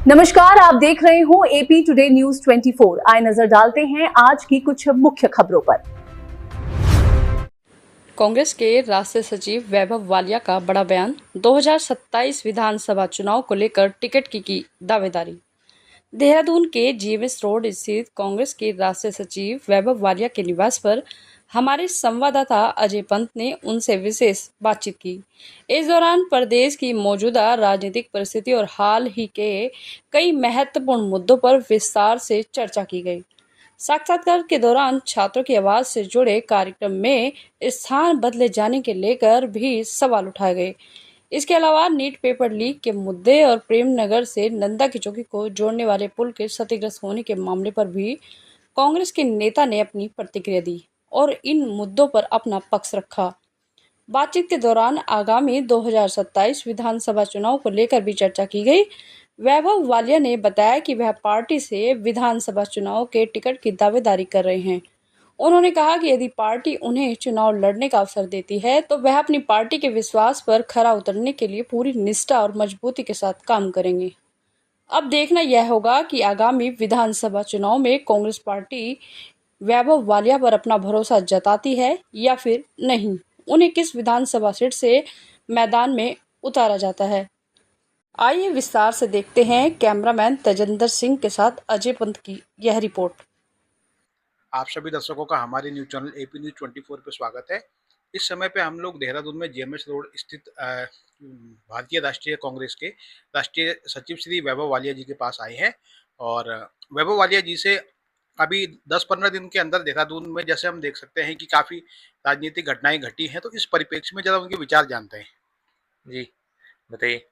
नमस्कार, आप देख रहे हो एपी टुडे न्यूज 24। आए नजर डालते हैं आज की कुछ मुख्य खबरों पर। कांग्रेस के राष्ट्रीय सचिव वैभव वालिया का बड़ा बयान। 2027 विधानसभा चुनाव को लेकर टिकट की दावेदारी। देहरादून के जीएमएस रोड स्थित कांग्रेस के राष्ट्रीय सचिव वैभव वालिया के निवास पर हमारे संवाददाता अजय पंत ने उनसे विशेष बातचीत की। इस दौरान प्रदेश की मौजूदा राजनीतिक परिस्थिति और हाल ही के कई महत्वपूर्ण मुद्दों पर विस्तार से चर्चा की गई। साक्षात्कार के दौरान छात्रों की आवाज से जुड़े कार्यक्रम में स्थान बदले जाने के लेकर भी सवाल उठाए गए। इसके अलावा नीट पेपर लीक के मुद्दे और प्रेमनगर से नंदा की चौकी को जोड़ने वाले पुल के क्षतिग्रस्त होने के मामले पर भी कांग्रेस के नेता ने अपनी प्रतिक्रिया दी और इन मुद्दों पर अपना पक्ष रखा। बातचीत के दौरान आगामी 2027 विधानसभा चुनाव को लेकर भी चर्चा की गई। वैभव वालिया ने बताया कि वह पार्टी से विधानसभा चुनाव के टिकट की दावेदारी कर रहे हैं। उन्होंने कहा कि यदि पार्टी उन्हें चुनाव लड़ने का अवसर देती है तो वह अपनी पार्टी के विश्वास पर खरा उतरने के लिए पूरी निष्ठा और मजबूती के साथ काम करेंगे। अब देखना यह होगा कि आगामी विधानसभा चुनाव में कांग्रेस पार्टी वैभव वालिया पर अपना भरोसा जताती है या फिर नहीं, उन्हें किस विधानसभा सीट से मैदान में उतारा जाता है। आइए विस्तार से देखते हैं कैमरामैन तेजेंद्र सिंह के साथ अजय पंत की यह रिपोर्ट। आप सभी दर्शकों का हमारे न्यूज चैनल एपी न्यूज 24 पर स्वागत है। इस समय पे हम लोग देहरादून में जीएमएस रोड स्थित भारतीय राष्ट्रीय कांग्रेस के राष्ट्रीय सचिव श्री वैभव वालिया जी के पास आए हैं और वैभव वालिया जी से अभी 10-15 दिन के अंदर देहरादून में जैसे हम देख सकते हैं कि काफ़ी राजनीतिक घटनाएं घटी हैं, तो इस परिप्रेक्ष्य में जरा उनके विचार जानते हैं। जी, बताइए।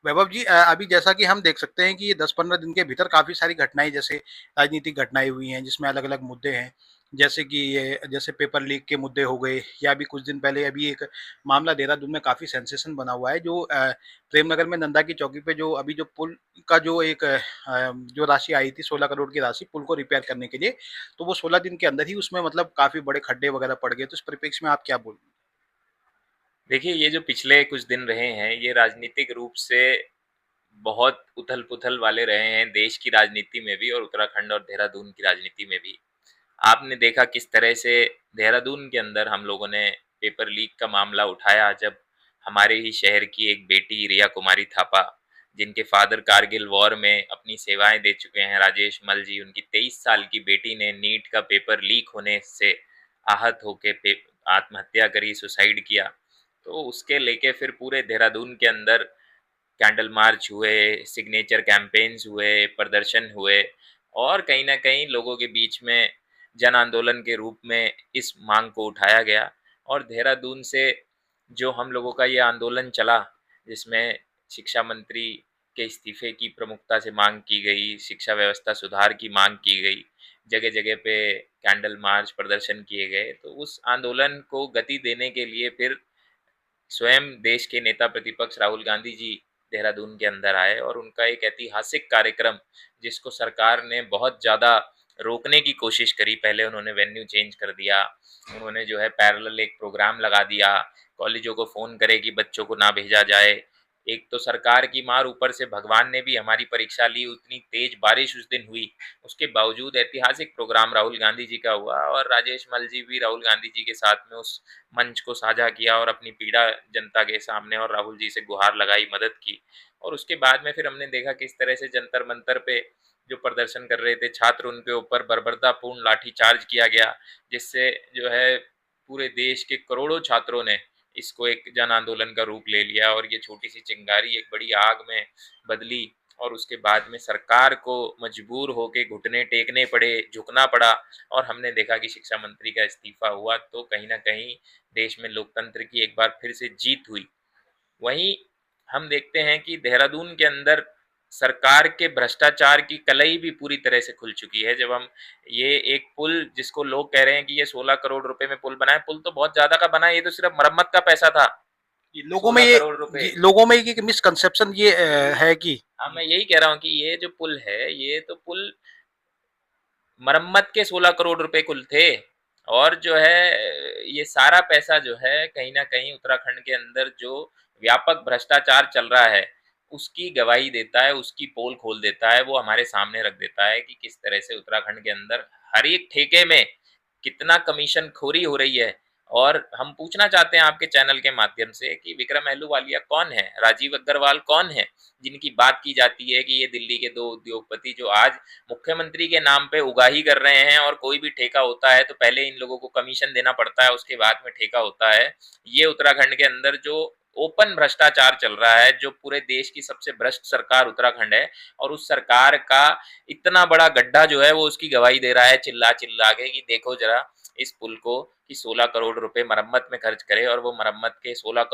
वैभव जी, अभी जैसा कि हम देख सकते हैं कि ये 10-15 दिन के भीतर काफ़ी सारी घटनाएं, जैसे राजनीतिक घटनाएं हुई हैं जिसमें अलग अलग मुद्दे हैं, जैसे कि ये जैसे पेपर लीक के मुद्दे हो गए, या अभी कुछ दिन पहले अभी एक मामला देहरादून में काफ़ी सेंसेशन बना हुआ है, जो प्रेमनगर में नंदा की चौकी पे जो अभी जो पुल का जो एक जो राशि आई थी 16 करोड़ की राशि पुल को रिपेयर करने के लिए, तो वो 16 दिन के अंदर ही उसमें मतलब काफ़ी बड़े खड्डे वगैरह पड़ गए। तो इस परिप्रेक्ष्य में आप क्या बोल? देखिए, ये जो पिछले कुछ दिन रहे हैं, ये राजनीतिक रूप से बहुत उथल-पुथल वाले रहे हैं, देश की राजनीति में भी और उत्तराखंड और देहरादून की राजनीति में भी। आपने देखा किस तरह से देहरादून के अंदर हम लोगों ने पेपर लीक का मामला उठाया, जब हमारे ही शहर की एक बेटी रिया कुमारी थापा, जिनके फादर कारगिल वॉर में अपनी सेवाएं दे चुके हैं, राजेश मल जी, उनकी 23 साल की बेटी ने नीट का पेपर लीक होने से आहत होके आत्महत्या करी, सुसाइड किया। तो उसके लेके फिर पूरे देहरादून के अंदर कैंडल मार्च हुए, सिग्नेचर कैंपेन्स हुए, प्रदर्शन हुए और कहीं न कहीं लोगों के बीच में जन आंदोलन के रूप में इस मांग को उठाया गया। और देहरादून से जो हम लोगों का ये आंदोलन चला, जिसमें शिक्षा मंत्री के इस्तीफे की प्रमुखता से मांग की गई, शिक्षा व्यवस्था सुधार की मांग की गई, जगह-जगह पे कैंडल मार्च प्रदर्शन किए गए। तो उस आंदोलन को गति देने के लिए फिर स्वयं देश के नेता प्रतिपक्ष राहुल गांधी जी देहरादून के अंदर आए और उनका एक ऐतिहासिक कार्यक्रम, जिसको सरकार ने बहुत ज़्यादा रोकने की कोशिश करी, पहले उन्होंने वेन्यू चेंज कर दिया, उन्होंने जो है पैरेलल एक प्रोग्राम लगा दिया, कॉलेजों को फ़ोन करे कि बच्चों को ना भेजा जाए। एक तो सरकार की मार, ऊपर से भगवान ने भी हमारी परीक्षा ली, उतनी तेज बारिश उस दिन हुई, उसके बावजूद ऐतिहासिक प्रोग्राम राहुल गांधी जी का हुआ और राजेश मल जी भी राहुल गांधी जी के साथ में उस मंच को साझा किया और अपनी पीड़ा जनता के सामने और राहुल जी से गुहार लगाई, मदद की। और उसके बाद में फिर हमने देखा किस तरह से जंतर मंतर पे जो प्रदर्शन कर रहे थे छात्र, उनके ऊपर बर्बरतापूर्ण लाठी चार्ज किया गया, जिससे जो है पूरे देश के करोड़ों छात्रों ने इसको एक जन आंदोलन का रूप ले लिया और ये छोटी सी चिंगारी एक बड़ी आग में बदली। और उसके बाद में सरकार को मजबूर होके घुटने टेकने पड़े, झुकना पड़ा और हमने देखा कि शिक्षा मंत्री का इस्तीफा हुआ। तो कहीं ना कहीं देश में लोकतंत्र की एक बार फिर से जीत हुई। वहीं हम देखते हैं कि देहरादून के अंदर सरकार के भ्रष्टाचार की कलई भी पूरी तरह से खुल चुकी है। जब हम ये एक पुल, जिसको लोग कह रहे हैं कि ये 16 करोड़ रुपए में पुल बना है, पुल तो बहुत ज्यादा का बना है, ये तो सिर्फ मरम्मत का पैसा था। लोगों में 16 ये करोड़ रुपए। लोगों में एक मिसकंसेप्शन ये है कि हाँ, मैं यही कह रहा हूँ कि ये जो पुल है, ये तो पुल मरम्मत के 16 करोड़ रुपए कुल थे। और जो है ये सारा पैसा जो है कहीं ना कहीं उत्तराखंड के अंदर जो व्यापक भ्रष्टाचार चल रहा है, उसकी गवाही देता है, उसकी पोल खोल देता है, वो हमारे सामने रख देता है कि किस तरह से उत्तराखंड के अंदर हर एक ठेके में कितना कमीशन खोरी हो रही है। और हम पूछना चाहते हैं आपके चैनल के माध्यम से कि विक्रम अहलूवालिया कौन है, राजीव अग्रवाल कौन है, जिनकी बात की जाती है कि ये दिल्ली के दो उद्योगपति जो आज मुख्यमंत्री के नाम पे उगाही कर रहे हैं, और कोई भी ठेका होता है तो पहले इन लोगों को कमीशन देना पड़ता है, उसके बाद में ठेका होता है। ये उत्तराखंड के अंदर जो ओपन भ्रष्टाचार चल रहा है, जो पूरे देश की सबसे भ्रष्ट सरकार उत्तराखंड है, और उस सरकार का इतना बड़ा गड्ढा जो है वो उसकी गवाही दे रहा है चिल्ला चिल्ला के कि देखो जरा इस पुल को कि 16 करोड़ रुपए मरम्मत में खर्च करे, और वो मरम्मत के 16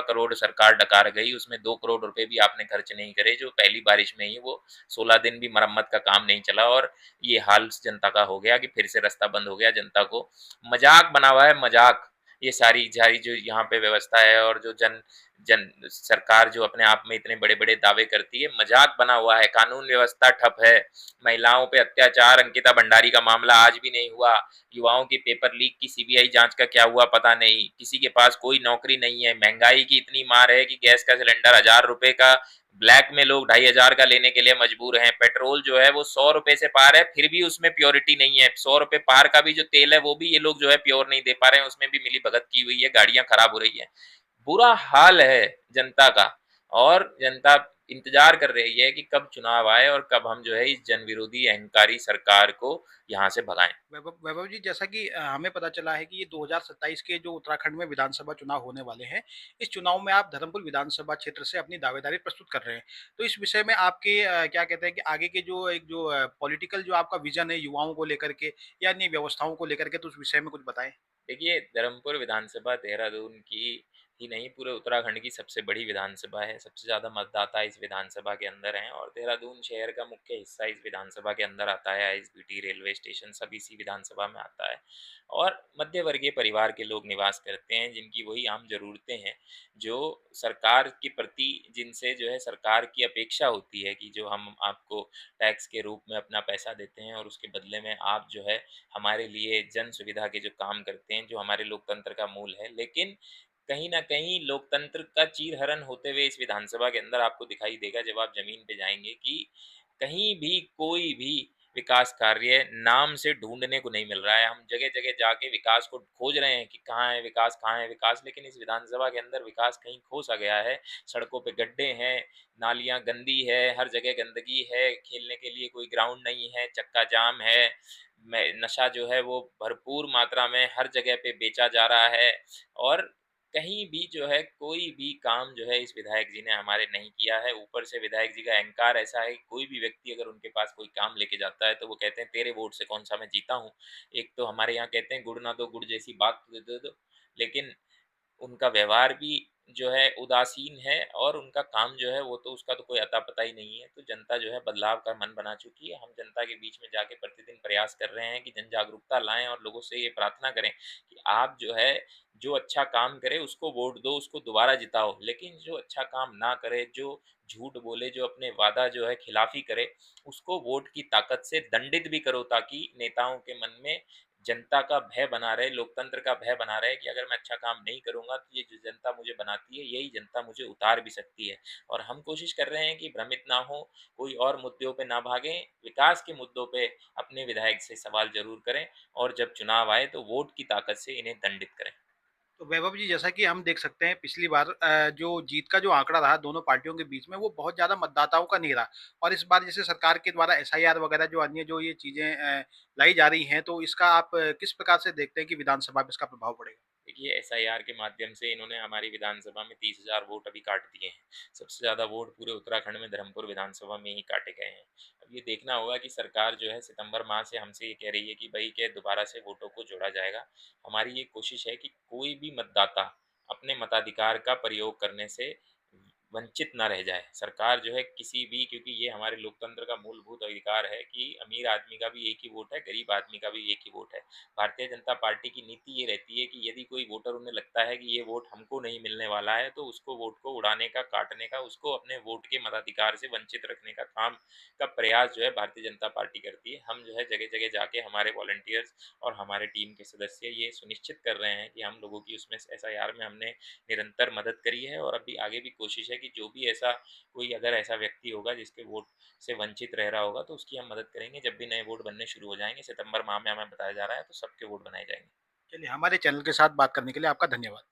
करोड़ सरकार डकार गई, उसमें 2 करोड़ रुपए भी आपने खर्च नहीं करे, जो पहली बारिश में ही वो 16 दिन भी मरम्मत का काम नहीं चला, और ये हाल जनता का हो गया कि फिर से रास्ता बंद हो गया। जनता को मजाक बना हुआ है, मजाक। ये सारी सारी जो यहाँ पे व्यवस्था है, और जो जन जन सरकार जो अपने आप में इतने बड़े बड़े दावे करती है, मजाक बना हुआ है। कानून व्यवस्था ठप है, महिलाओं पे अत्याचार, अंकिता भंडारी का मामला आज भी नहीं हुआ, युवाओं की पेपर लीक की सीबीआई जांच का क्या हुआ पता नहीं, किसी के पास कोई नौकरी नहीं है, महंगाई की इतनी मार है कि गैस का सिलेंडर 1000 रुपए का ब्लैक में लोग 2500 का लेने के लिए मजबूर हैं, पेट्रोल जो है वो 100 रुपए से पार है, फिर भी उसमें प्योरिटी नहीं है, 100 रुपए पार का भी जो तेल है वो भी ये लोग जो है प्योर नहीं दे पा रहे हैं, उसमें भी मिली भगत की हुई है, गाड़ियां खराब हो रही है। बुरा हाल है जनता का, और जनता इंतजार कर रही है कि कब चुनाव आए और कब हम जो है इस जन विरोधी अहंकारी सरकार को यहाँ से भगाएं। वैभव वैभव जी, जैसा कि हमें पता चला है कि ये 2027 के जो उत्तराखंड में विधानसभा चुनाव होने वाले हैं, इस चुनाव में आप धर्मपुर विधानसभा क्षेत्र से अपनी दावेदारी प्रस्तुत कर रहे हैं। तो इस विषय में आपके क्या कहते हैं कि आगे के जो एक जो पॉलिटिकल जो आपका विज़न है युवाओं को लेकर के या अन्य व्यवस्थाओं को लेकर के, तो उस विषय में कुछ बताएँ? देखिए, धर्मपुर विधानसभा देहरादून की ही नहीं, पूरे उत्तराखंड की सबसे बड़ी विधानसभा है। सबसे ज़्यादा मतदाता इस विधानसभा के अंदर हैं, और देहरादून शहर का मुख्य हिस्सा इस विधानसभा के अंदर आता है। आईएसबीटी, रेलवे स्टेशन सब इसी विधानसभा में आता है, और मध्य वर्गीय परिवार के लोग निवास करते हैं, जिनकी वही आम ज़रूरतें हैं, जो सरकार के प्रति जिनसे जो है सरकार की अपेक्षा होती है कि जो हम आपको टैक्स के रूप में अपना पैसा देते हैं, और उसके बदले में आप जो है हमारे लिए जन सुविधा के जो काम करते हैं, जो हमारे लोकतंत्र का मूल है। लेकिन कहीं न कहीं लोकतंत्र का चीरहरण होते हुए इस विधानसभा के अंदर आपको दिखाई देगा जब आप ज़मीन पे जाएँगे, कि कहीं भी कोई भी विकास कार्य नाम से ढूँढने को नहीं मिल रहा है। हम जगह-जगह जाके विकास को खोज रहे हैं कि कहाँ है विकास, कहाँ है विकास? लेकिन इस विधानसभा के अंदर विकास कहीं खो-सा गया है। सड़कों पे गड्ढे हैं, नालियाँ गंदी है, हर जगह गंदगी है, खेलने के लिए कोई ग्राउंड नहीं है, चक्का जाम है, में नशा जो है वो भरपूर मात्रा में हर जगह पे बेचा जा रहा है, और कहीं भी जो है कोई भी काम जो है इस विधायक जी ने हमारे नहीं किया है। ऊपर से विधायक जी का अहंकार ऐसा है कि कोई भी व्यक्ति अगर उनके पास कोई काम लेके जाता है तो वो कहते हैं तेरे वोट से कौन सा मैं जीता हूँ। एक तो हमारे यहाँ कहते हैं गुड़ ना दो गुड़ जैसी बात तो दे दो, लेकिन उनका व्यवहार भी जो है उदासीन है, और उनका काम जो है वो तो उसका तो कोई अता पता ही नहीं है। तो जनता जो है बदलाव का मन बना चुकी है। हम जनता के बीच में जाके प्रतिदिन प्रयास कर रहे हैं कि जन जागरूकता लाएं, और लोगों से ये प्रार्थना करें कि आप जो है जो अच्छा काम करे उसको वोट दो, उसको दोबारा जिताओ। लेकिन जो अच्छा काम ना करे, जो झूठ बोले, जो अपने वादा जो है खिलाफी करे, उसको वोट की ताकत से दंडित भी करो, ताकि नेताओं के मन में जनता का भय बना रहे, लोकतंत्र का भय बना रहे कि अगर मैं अच्छा काम नहीं करूँगा तो ये जो जनता मुझे बनाती है, यही जनता मुझे उतार भी सकती है। और हम कोशिश कर रहे हैं कि भ्रमित ना हो, कोई और मुद्दों पे ना भागें, विकास के मुद्दों पे अपने विधायक से सवाल ज़रूर करें, और जब चुनाव आए तो वोट की ताकत से इन्हें दंडित करें। तो वैभव जी, जैसा कि हम देख सकते हैं पिछली बार जो जीत का जो आंकड़ा रहा दोनों पार्टियों के बीच में वो बहुत ज़्यादा मतदाताओं का नहीं रहा, और इस बार जैसे सरकार के द्वारा एसआईआर वगैरह जो अन्य जो ये चीज़ें लाई जा रही हैं, तो इसका आप किस प्रकार से देखते हैं कि विधानसभा पे इसका प्रभाव पड़ेगा? देखिए, एसआईआर के माध्यम से इन्होंने हमारी विधानसभा में 30,000 वोट अभी काट दिए हैं। सबसे ज़्यादा वोट पूरे उत्तराखंड में धर्मपुर विधानसभा में ही काटे गए हैं। अब ये देखना होगा कि सरकार जो है सितंबर माह से हमसे ये कह रही है कि भई के दोबारा से वोटों को जोड़ा जाएगा। हमारी ये कोशिश है कि कोई भी मतदाता अपने मताधिकार का प्रयोग करने से वंचित ना रह जाए। सरकार जो है किसी भी, क्योंकि ये हमारे लोकतंत्र का मूलभूत अधिकार है कि अमीर आदमी का भी एक ही वोट है, गरीब आदमी का भी एक ही वोट है। भारतीय जनता पार्टी की नीति ये रहती है कि यदि कोई वोटर उन्हें लगता है कि ये वोट हमको नहीं मिलने वाला है, तो उसको वोट को उड़ाने का, काटने का, उसको अपने वोट के मताधिकार से वंचित रखने का काम का प्रयास जो है भारतीय जनता पार्टी करती है। हम जो है जगह-जगह जाके हमारे वॉलंटियर्स और हमारे टीम के सदस्य ये सुनिश्चित कर रहे हैं कि हम लोगों की उसमें एसआईआर में हमने निरंतर मदद करी है, और अभी आगे भी कोशिश है कि कि जो भी ऐसा कोई अगर ऐसा व्यक्ति होगा जिसके वोट से वंचित रह रहा होगा तो उसकी हम मदद करेंगे। जब भी नए वोट बनने शुरू हो जाएंगे सितंबर माह में हमें बताया जा रहा है तो सबके वोट बनाए जाएंगे। चलिए, हमारे चैनल के साथ बात करने के लिए आपका धन्यवाद।